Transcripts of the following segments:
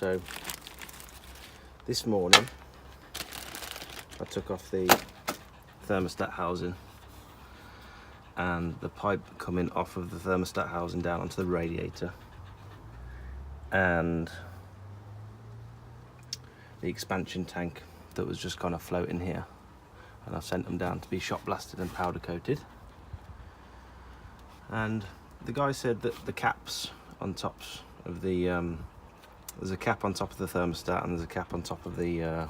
So this morning I took off the thermostat housing and the pipe coming off of the thermostat housing down onto the radiator, and the expansion tank that was just kind of floating here, and I've sent them down to be shot blasted and powder coated. And the guy said that the caps on tops of the there's a cap on top of the thermostat and there's a cap on top of the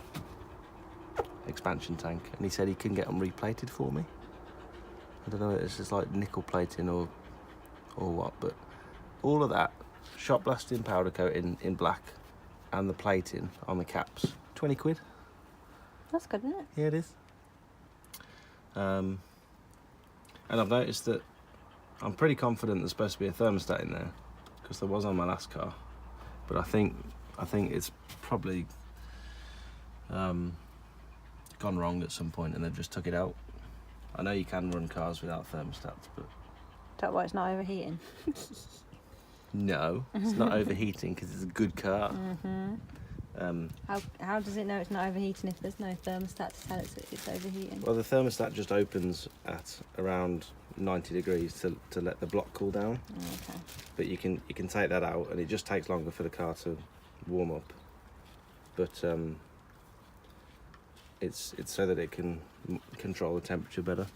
expansion tank, and he said he can get them replated for me. I don't know if it's just like nickel plating or what, but all of that shot blasting, powder coating in black, and the plating on the caps, 20 quid. That's good, isn't it? Yeah, it is. And I've noticed that I'm pretty confident there's supposed to be a thermostat in there, because there was on my last car, but I think it's probably gone wrong at some point and they've just took it out. I know you can run cars without thermostats, but Is that why it's not overheating? no, it's not overheating because it's a good car. How does it know it's not overheating if there's no thermostat to tell it it's overheating? Well, the thermostat just opens at around 90 degrees to let the block cool down. Okay. But you can take that out, and it just takes longer for the car to warm up. But it's so that it can control the temperature better.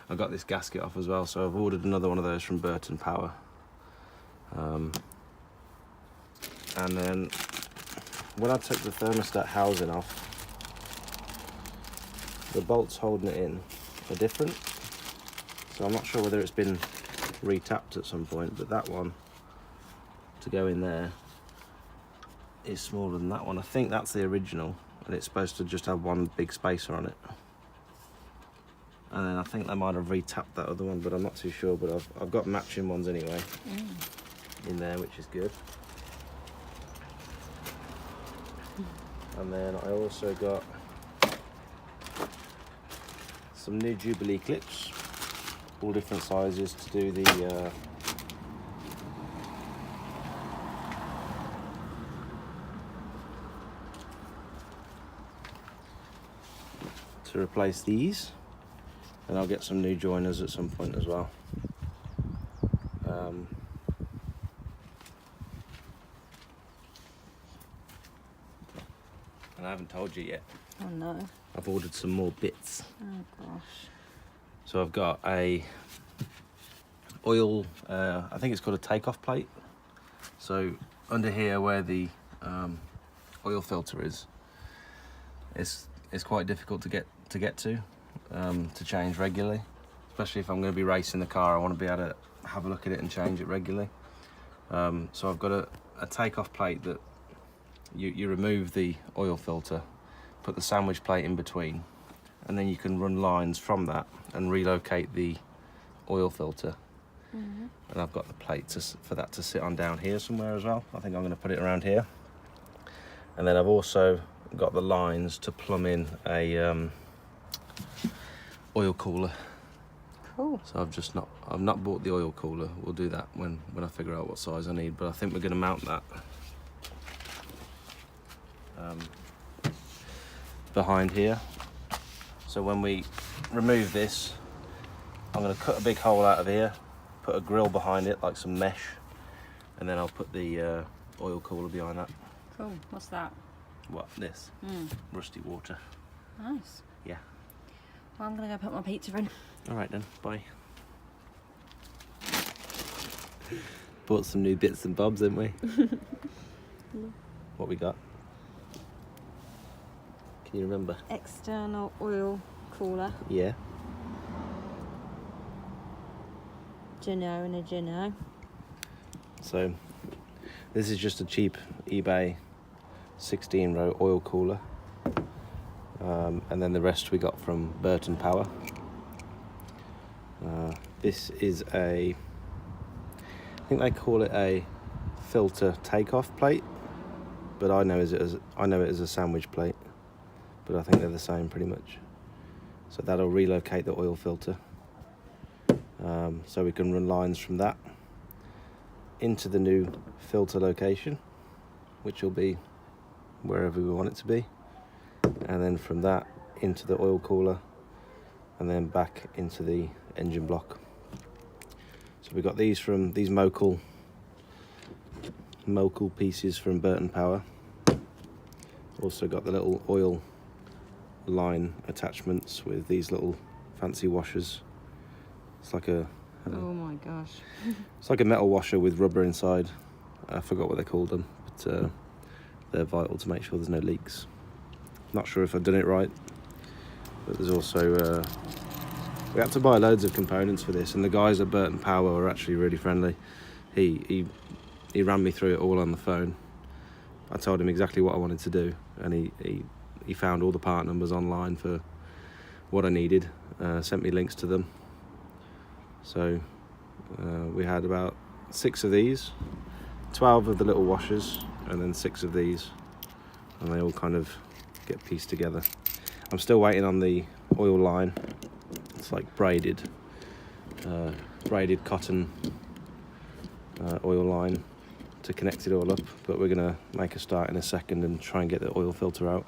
I got this gasket off as well, so I've ordered another one of those from Burton Power. And then when I took the thermostat housing off, the bolts holding it in are different. So I'm not sure whether it's been re-tapped at some point, but that one to go in there is smaller than that one. I think that's the original, and it's supposed to just have one big spacer on it. And then I think they might have re-tapped that other one, but I'm not too sure. But I've got matching ones anyway in there, which is good. And then I also got some new Jubilee clips, all different sizes, to do the to replace these, and I'll get some new joiners at some point as well. And I haven't told you yet. Oh no. I've ordered some more bits. Oh gosh. So I've got a oil, I think it's called a takeoff plate. So under here where the oil filter is, it's quite difficult to get to change regularly, especially if I'm going to be racing the car. I want to be able to have a look at it and change it regularly. So I've got a takeoff plate that you remove the oil filter, put the sandwich plate in between, and then you can run lines from that and relocate the oil filter. And I've got the plate for that to sit on down here somewhere as well. I think I'm going to put it around here. And then I've also got the lines to plumb in a oil cooler. Cool. So I've not bought the oil cooler. We'll do that when I figure out what size I need, but I think we're going to mount that behind here. So when we remove this, I'm going to cut a big hole out of here, put a grill behind it like some mesh, and then I'll put the oil cooler behind that. Cool. What's that? What, this? Rusty water. Nice. Yeah. Well, I'm gonna go put my pizza in. All right then, bye. Bought some new bits and bobs, didn't we? What we got? Can you remember? External oil cooler. Yeah. Gino and a Gino. So this is just a cheap eBay 16-row oil cooler, and then the rest we got from Burton Power. This is I think they call it a filter takeoff plate, but I know it as a sandwich plate, but I think they're the same pretty much. So that'll relocate the oil filter, so we can run lines from that into the new filter location, which will be wherever we want it to be, and then from that into the oil cooler, and then back into the engine block. So we got these from these Mokel pieces from Burton Power. Also got the little oil line attachments with these little fancy washers. It's like a Oh my gosh. it's like a metal washer with rubber inside. I forgot what they called them, but they're vital to make sure there's no leaks. Not sure if I've done it right, but there's also we had to buy loads of components for this, and the guys at Burton Power were actually really friendly. He ran me through it all on the phone. I told him exactly what I wanted to do, and he found all the part numbers online for what I needed, sent me links to them. So we had about 6 of these, 12 of the little washers, and then 6 of these, and they all kind of get pieced together. I'm still waiting on the oil line. It's like braided cotton oil line to connect it all up, but we're gonna make a start in a second and try and get the oil filter out,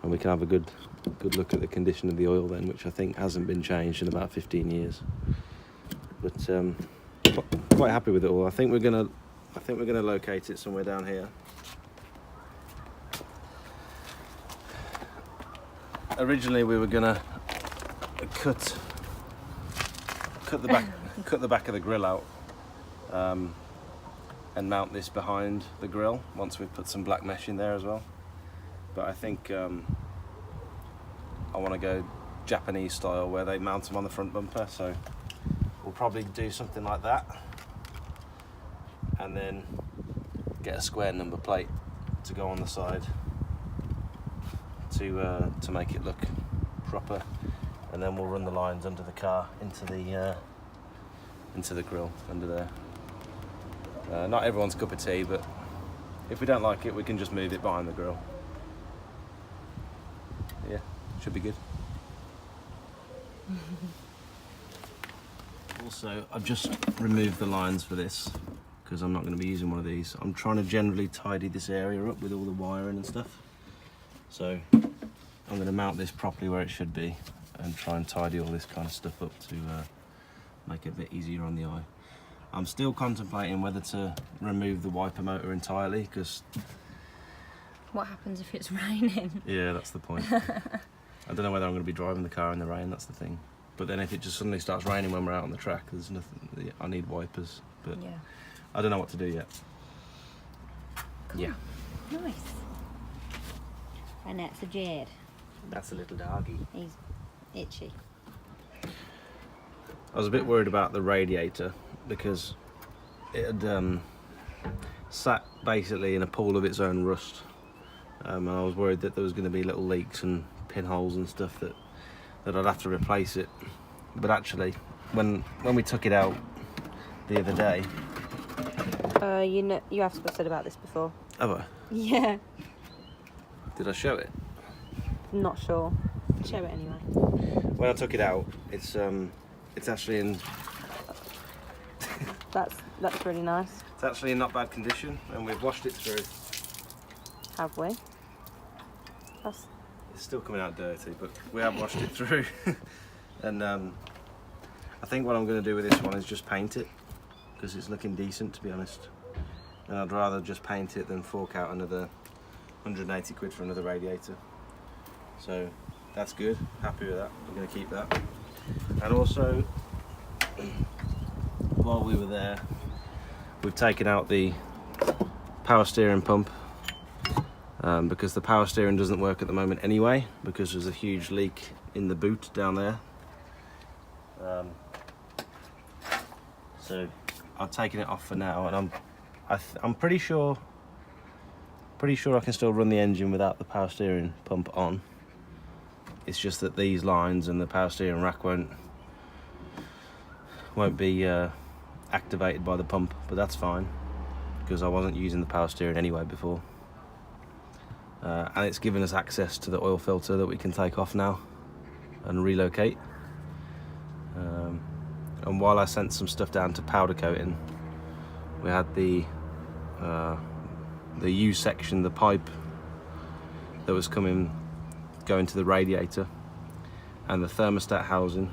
and we can have a good look at the condition of the oil then, which I think hasn't been changed in about 15 years. But quite happy with it all. I think we're gonna locate it somewhere down here. Originally we were gonna cut the back of the grill out and mount this behind the grill once we've put some black mesh in there as well. But I think I want to go Japanese style where they mount them on the front bumper, so we'll probably do something like that, and then get a square number plate to go on the side to make it look proper, and then we'll run the lines under the car into the grill under there. Not everyone's cup of tea, but if we don't like it, we can just move it behind the grill. Yeah, should be good. Also, I've just removed the lines for this because I'm not going to be using one of these. I'm trying to generally tidy this area up with all the wiring and stuff. So I'm going to mount this properly where it should be and try and tidy all this kind of stuff up to make it a bit easier on the eye. I'm still contemplating whether to remove the wiper motor entirely, because... What happens if it's raining? Yeah, that's the point. I don't know whether I'm going to be driving the car in the rain, that's the thing. But then if it just suddenly starts raining when we're out on the track, there's nothing, I need wipers. But yeah, I don't know what to do yet. Cool. Yeah. Nice. And that's a Jed. That's a little doggy. He's itchy. I was a bit worried about the radiator because it had sat basically in a pool of its own rust. And I was worried that there was going to be little leaks and pinholes and stuff that I'd have to replace it. But actually, when we took it out the other day... You know, you have said about this before. Have I? Yeah. Did I show it? Not sure. Show it anyway. When I took it out, it's actually in... That's really nice. It's actually in not bad condition, and we've washed it through. Have we? It's still coming out dirty, but we have washed it through. And I think what I'm going to do with this one is just paint it, because it's looking decent, to be honest. And I'd rather just paint it than fork out another 180 quid for another radiator. So that's good, happy with that. I'm going to keep that. And also, while we were there, we've taken out the power steering pump, because the power steering doesn't work at the moment anyway, because there's a huge leak in the boot down there. So I've taken it off for now, and I'm pretty sure I can still run the engine without the power steering pump on. It's just that these lines and the power steering rack won't be activated by the pump, but that's fine because I wasn't using the power steering anyway before. And it's given us access to the oil filter that we can take off now and relocate. And while I sent some stuff down to powder coating, we had the U section, the pipe that was going to the radiator and the thermostat housing,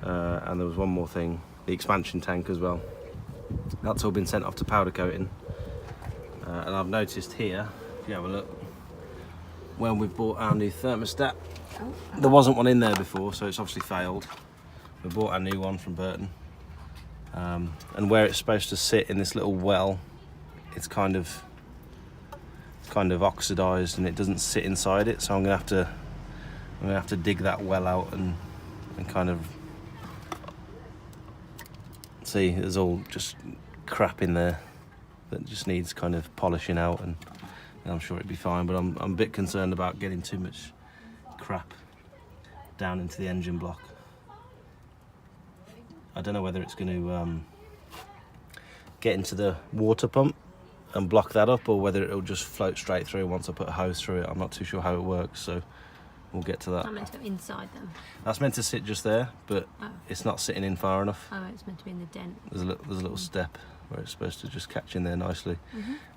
and there was one more thing, the expansion tank as well. That's all been sent off to powder coating, and I've noticed here, if you have a look, when we've bought our new thermostat, there wasn't one in there before, so it's obviously failed. We bought our new one from Burton, and where it's supposed to sit in this little well, it's kind of oxidized and it doesn't sit inside it, so I'm gonna have to dig that well out and kind of see. There's all just crap in there that just needs kind of polishing out, and I'm sure it'd be fine, but I'm a bit concerned about getting too much crap down into the engine block. I don't know whether it's going to get into the water pump and block that up, or whether it'll just float straight through once I put a hose through it. I'm not too sure how it works, so we'll get to that. I'm meant to go inside them. That's meant to sit just there, but it's not sitting in far enough. Oh, it's meant to be in the dent. There's a little step where it's supposed to just catch in there nicely,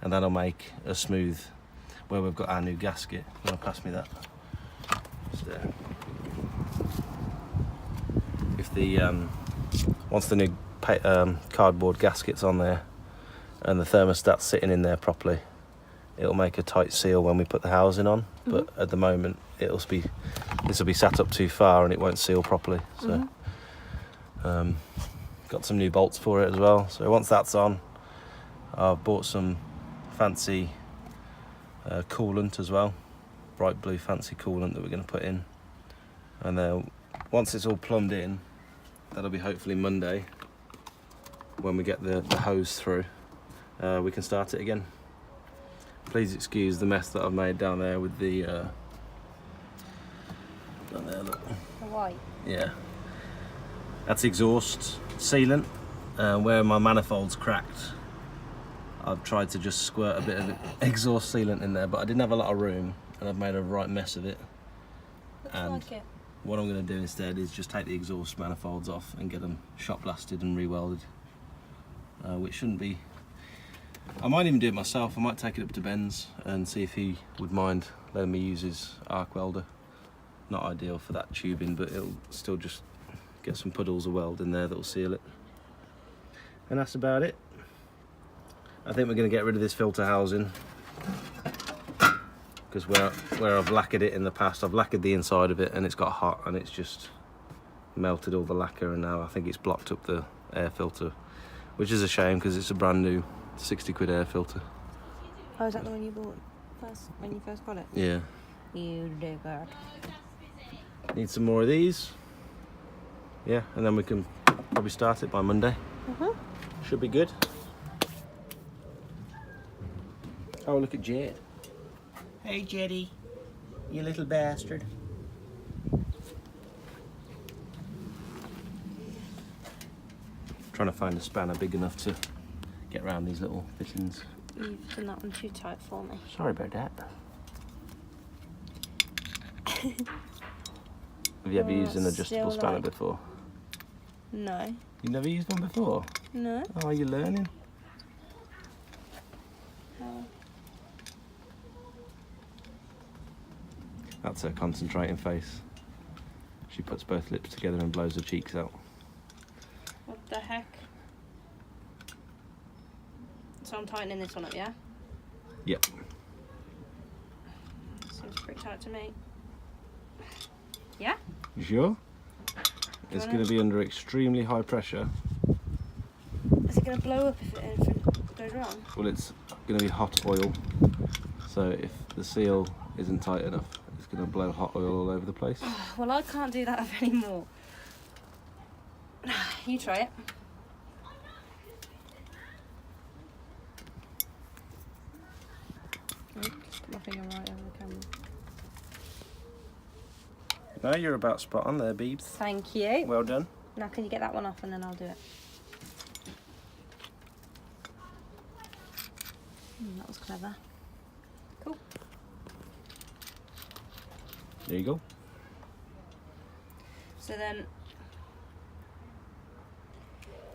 and that'll make a smooth where we've got our new gasket. You want to pass me that? Just there. If the once the new cardboard gasket's on there and the thermostat's sitting in there properly, it'll make a tight seal when we put the housing on. But at the moment, this will be sat up too far and it won't seal properly. So got some new bolts for it as well. So once that's on, I've bought some fancy coolant as well, bright blue fancy coolant that we're going to put in, and then once it's all plumbed in, that'll be hopefully Monday when we get the hose through, we can start it again. Please excuse the mess that I've made down there with the down there, look. The white? Yeah, that's exhaust sealant. Where my manifold's cracked, I've tried to just squirt a bit of exhaust sealant in there, but I didn't have a lot of room and I've made a right mess of it. And what I'm going to do instead is just take the exhaust manifolds off and get them shot blasted and re-welded, which shouldn't be. I might even do it myself. I might take it up to Ben's and see if he would mind letting me use his arc welder. Not ideal for that tubing, but it'll still just get some puddles of weld in there that'll seal it. And that's about it. I think we're going to get rid of this filter housing, because where I've lacquered it in the past, I've lacquered the inside of it and it's got hot and it's just melted all the lacquer, and now I think it's blocked up the air filter, which is a shame because it's a brand new 60 quid air filter. Oh, is that the one you bought when you first got it? Yeah. You do good. Need some more of these. Yeah, and then we can probably start it by Monday. Should be good. Oh, look at Jet. Hey, Jetty, you little bastard. Trying to find a spanner big enough to get around these little fittings. You've done that one too tight for me. Sorry about that. Have you ever used an adjustable spanner before? No. You've never used one before? No. Oh, are you learning? That's her concentrating face. She puts both lips together and blows her cheeks out. What the heck? So I'm tightening this one up, yeah? Yep. Seems pretty tight to me. Yeah? You sure? It's going to be under extremely high pressure. Is it going to blow up if anything goes wrong? Well, it's going to be hot oil. So if the seal isn't tight enough, it's going to blow hot oil all over the place. Well, I can't do that anymore. You try it. Just put my finger right over the camera. No, you're about spot on there, Beebs. Thank you. Well done. Now can you get that one off and then I'll do it. That was clever. Cool. There you go. So then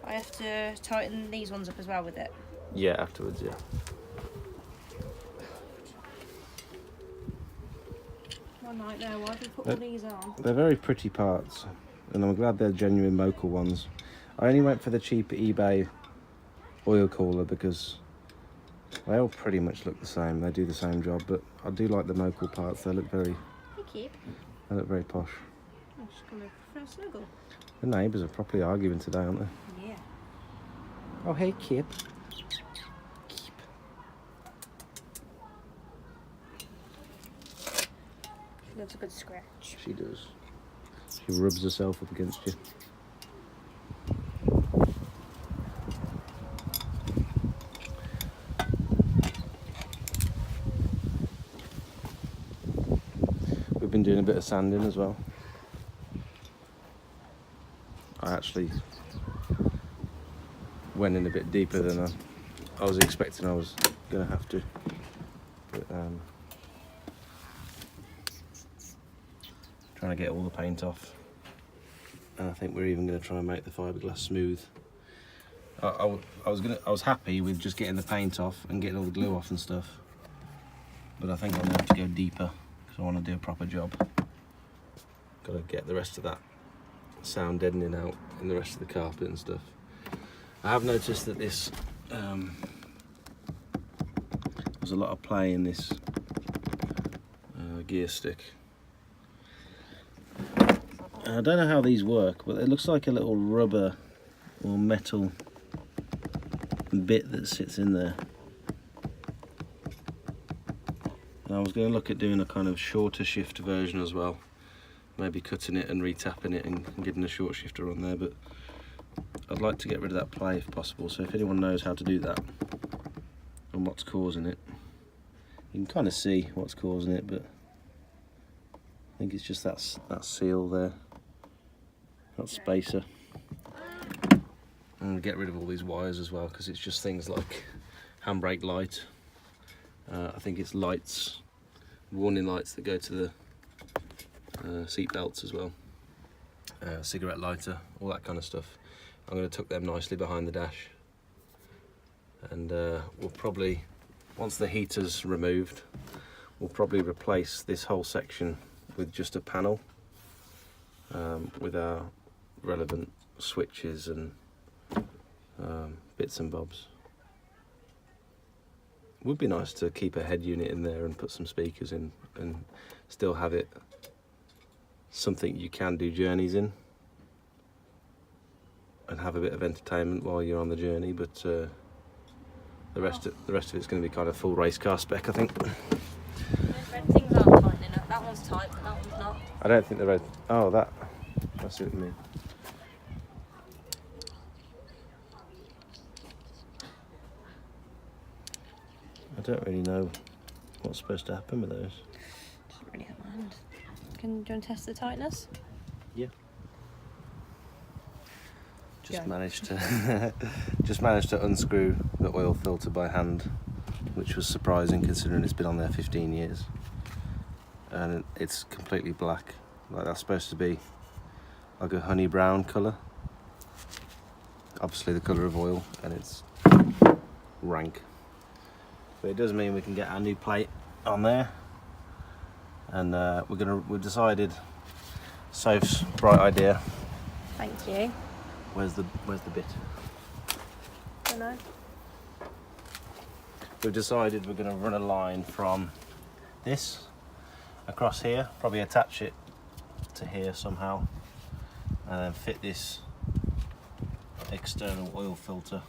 I have to tighten these ones up as well with it. Yeah, afterwards, yeah. I might know. Why do you put all these on? They're very pretty parts, and I'm glad they're genuine local ones. I only went for the cheap eBay oil cooler because they all pretty much look the same. They do the same job, but I do like the local parts. They look very, Hey, Kip. they look very posh. I'm just coming for a snuggle. The neighbours are properly arguing today, aren't they? Yeah. Oh, hey, Kip. She loves a good scratch. She does. She rubs herself up against you. We've been doing a bit of sanding as well. I actually went in a bit deeper than I was expecting I was going to have to. But, trying to get all the paint off, and I think we're even going to try and make the fiberglass smooth. I was happy with just getting the paint off and getting all the glue off and stuff, but I think I'm going to have to go deeper because I want to do a proper job. Got to get the rest of that sound deadening out in the rest of the carpet and stuff. I have noticed that this there's a lot of play in this gear stick. I don't know how these work, but it looks like a little rubber or metal bit that sits in there. And I was going to look at doing a kind of shorter shift version as well, maybe cutting it and retapping it and getting a short shifter on there, but I'd like to get rid of that play if possible. So if anyone knows how to do that and what's causing it, you can kind of see what's causing it, but I think it's just that seal there, that spacer. And get rid of all these wires as well, because it's just things like handbrake light. I think it's lights, warning lights that go to the seat belts as well. Cigarette lighter, all that kind of stuff. I'm going to tuck them nicely behind the dash, and we'll probably, once the heater's removed, we'll probably replace this whole section with just a panel with our relevant switches and bits and bobs. It would be nice to keep a head unit in there and put some speakers in and still have it something you can do journeys in and have a bit of entertainment while you're on the journey, but the rest of it's going to be kind of full race car spec, I think. Those red things aren't tight enough. That one's tight, but that one's not. I don't think the red. Oh, that. I see what you mean. I don't really know what's supposed to happen with those. Doesn't really have my hand. Do you want to test the tightness? Yeah. Just Go. managed to unscrew the oil filter by hand, which was surprising considering it's been on there 15 years. And it's completely black. Like that's supposed to be like a honey brown colour. Obviously the colour of oil, and it's rank. But it does mean we can get our new plate on there, and we've decided. Soph's bright idea. Thank you. Where's the bit? Don't know. We've decided we're going to run a line from this across here, probably attach it to here somehow, and then fit this external oil filter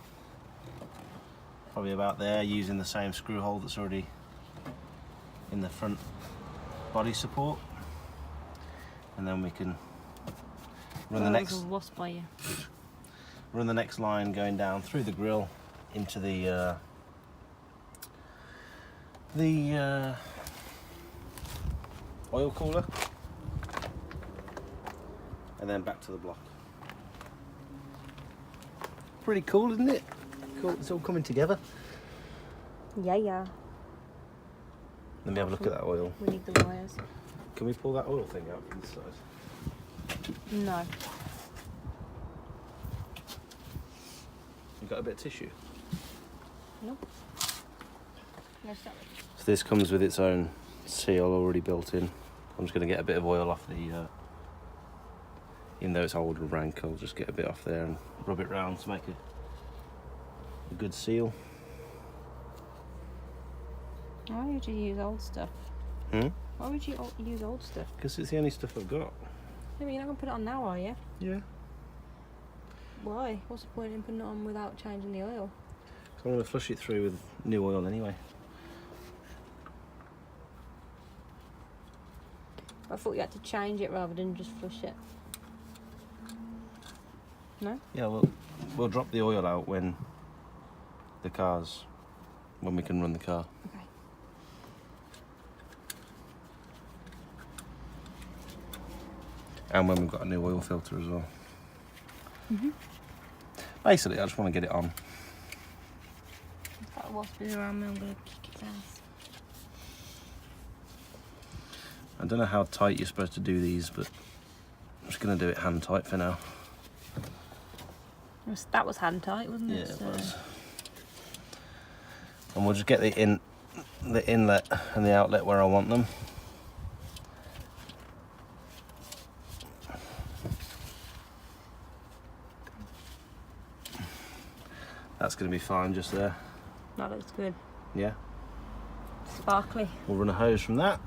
probably about there, using the same screw hole that's already in the front body support, and then we can run the next line going down through the grill into the oil cooler, and then back to the block. Pretty cool, isn't it? Cool, it's all coming together. Yeah, yeah. Let me have a look at that oil. We need the wires. Can we pull that oil thing out from the side? No. You got a bit of tissue? Nope. No, stop. So this comes with its own seal already built in. I'm just going to get a bit of oil off the, even though it's old and rank, I'll just get a bit off there and rub it round to make a good seal. Why would you use old stuff? Hmm? Why would you use old stuff? Because it's the only stuff I've got. I mean, you're not going to put it on now, are you? Yeah. Why? What's the point in putting it on without changing the oil? So I'm going to flush it through with new oil anyway. I thought you had to change it rather than just flush it. No? Yeah, we'll drop the oil out when we can run the car. Okay. And when we've got a new oil filter as well. Mm-hmm. Basically, I just want to get it on. If that wasp is around me, I'm going to kick its ass. I don't know how tight you're supposed to do these, but I'm just going to do it hand tight for now. That was hand tight, wasn't it? Yeah, it was. And we'll just get the inlet and the outlet where I want them. That's going to be fine just there. That looks good. Yeah. Sparkly. We'll run a hose from that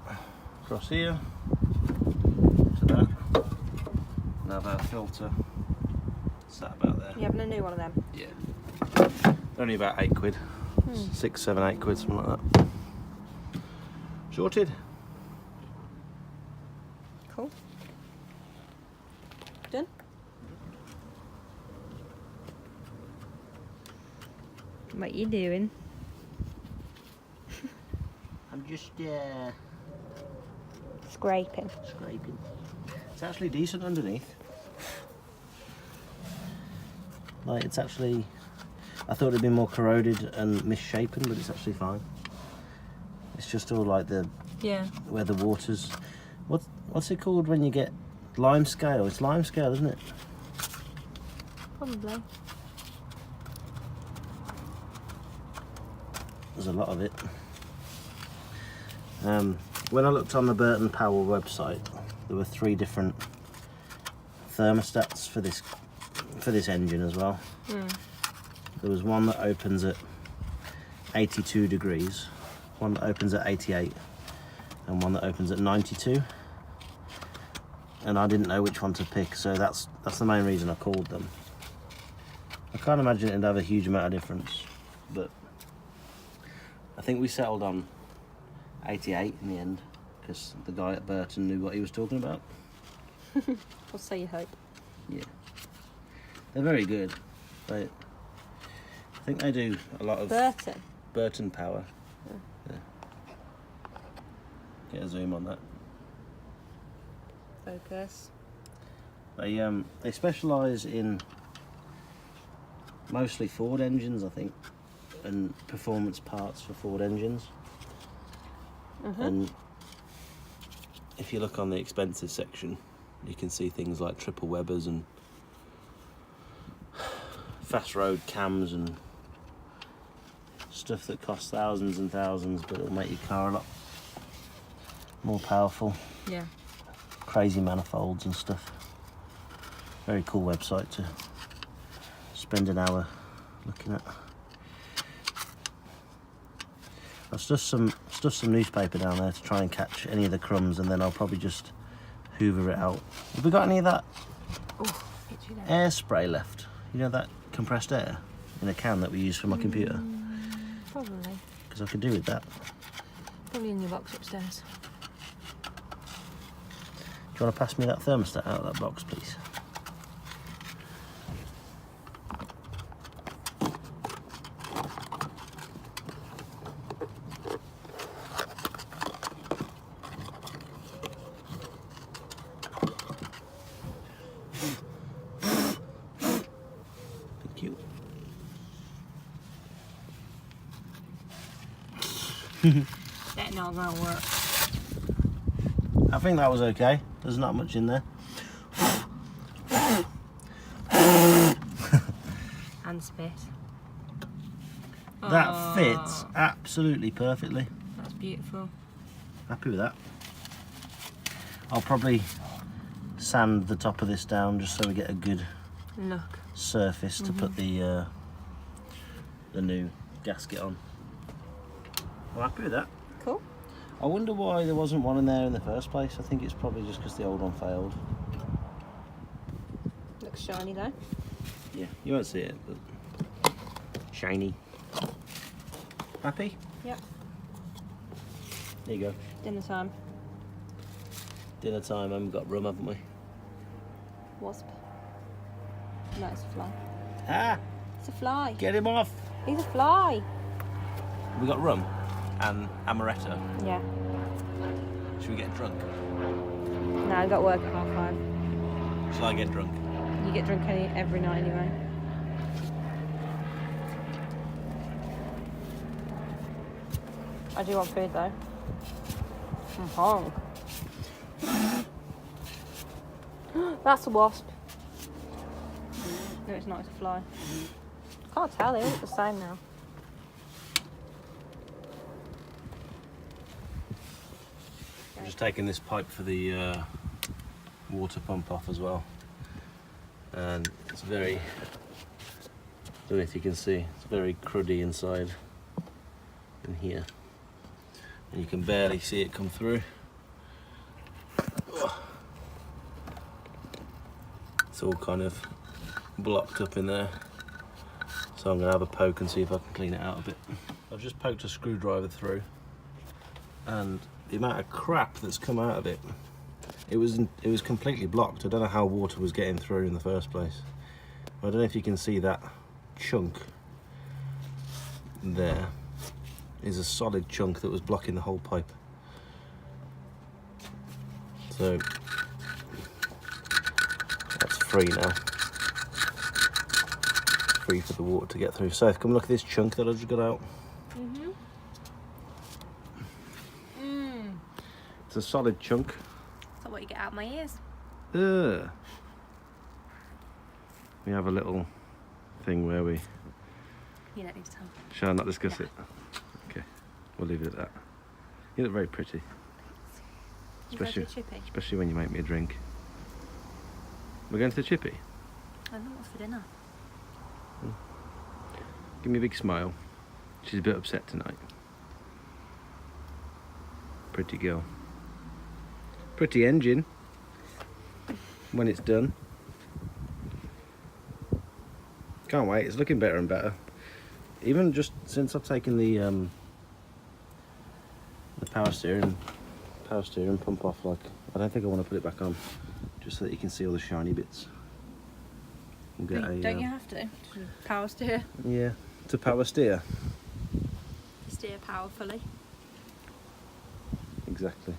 across here to that. And have our filter sat about there. You having a new one of them? Yeah. Only about £8. 6, 7, 8 quid, something like that. Sorted. Cool. Done? What you doing? I'm just Scraping. scraping. It's actually decent underneath. Like, it's actually, I thought it'd be more corroded and misshapen, but it's actually fine. It's just all like where the water's, what's it called when you get lime scale? It's lime scale, isn't it? Probably. There's a lot of it. When I looked on the Burton Powell website, there were 3 different thermostats for this engine as well. There was one that opens at 82 degrees, one that opens at 88, and one that opens at 92. And I didn't know which one to pick, so that's the main reason I called them. I can't imagine it'd have a huge amount of difference, but I think we settled on 88 in the end, because the guy at Burton knew what he was talking about. Or so you hope. Yeah. They're very good. I think they do a lot of Burton Power. Yeah. Get a zoom on that. Focus. They specialise in mostly Ford engines, I think, and performance parts for Ford engines. And if you look on the expenses section, you can see things like triple Webers and fast road cams and stuff that costs thousands and thousands, but it'll make your car a lot more powerful. Yeah. Crazy manifolds and stuff. Very cool website to spend an hour looking at. I've stuffed some newspaper down there to try and catch any of the crumbs, and then I'll probably just hoover it out. Have we got any of that air spray left? You know, that compressed air in a can that we use for my computer? Probably. Because I could do with that. Probably in your box upstairs. Do you want to pass me that thermostat out of that box, please? Thank you. That not gonna work. I think that was okay. There's not much in there. And spit. That fits absolutely perfectly. That's beautiful. Happy with that. I'll probably sand the top of this down just so we get a good Look. surface to put the new gasket on. I'm happy with that. Cool. I wonder why there wasn't one in there in the first place. I think it's probably just because the old one failed. Looks shiny though. Yeah, you won't see it, but shiny. Happy? Yep. There you go. Dinner time. Dinner time, and we've got rum, haven't we? Wasp. No, it's a fly. Ah! It's a fly. Get him off! He's a fly. We got rum and amaretto. Yeah. Should we get drunk? No, I got work at 5:30. Shall I get drunk? You get drunk every night anyway. I do want food though. I'm hungry. That's a wasp. No, it's not. It's a fly. Can't tell. They all look the same now. I'm just taking this pipe for the water pump off as well. And it's very, don't know if you can see, it's very cruddy inside in here. And you can barely see it come through. It's all kind of blocked up in there. So I'm gonna have a poke and see if I can clean it out a bit. I've just poked a screwdriver through, and the amount of crap that's come out of it, it was completely blocked. I don't know how water was getting through in the first place. I don't know if you can see that chunk there is a solid chunk that was blocking the whole pipe. So that's free now. Free for the water to get through. So come look at this chunk that I just got out. It's a solid chunk. That's what you get out of my ears. Ugh. We have a little thing where we... You don't need to tell. Shall I not discuss it? Okay, we'll leave it at that. You look very pretty. Especially when you make me a drink. We're going to the chippy? I know what's for dinner. Give me a big smile. She's a bit upset tonight. Pretty girl. Pretty engine. When it's done. Can't wait, it's looking better and better. Even just since I've taken the power steering pump off, like, I don't think I want to put it back on, just so that you can see all the shiny bits. We'll get Don't you have to? Power steer. Yeah, to power steer. Steer powerfully. Exactly.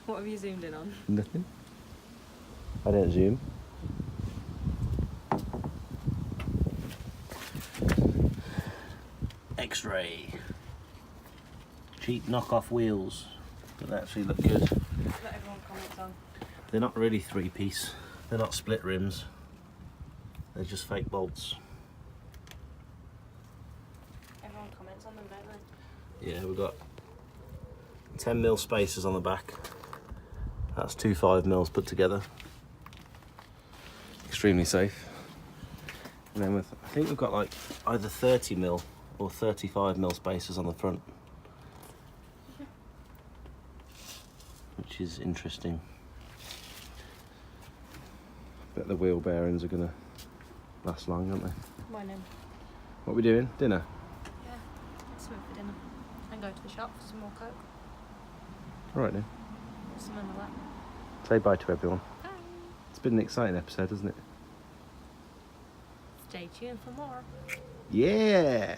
What have you zoomed in on? Nothing. I don't zoom. X-ray. Cheap knockoff wheels, but they actually look good. Let everyone comment on. They're not really three-piece. They're not split rims. They're just fake bolts. Everyone comments on them, don't they? Yeah, we've got 10mm spacers on the back. That's two 5mm put together. Extremely safe. And then I think we've got like either 30mm or 35mm spacers on the front, which is interesting. Bet the wheel bearings are gonna last long, aren't they? Mine in. What are we doing? Dinner? Yeah, something for dinner. And go to the shop for some more Coke. All right then. Something like that. Say bye to everyone. Bye. It's been an exciting episode, hasn't it? Stay tuned for more. Yeah!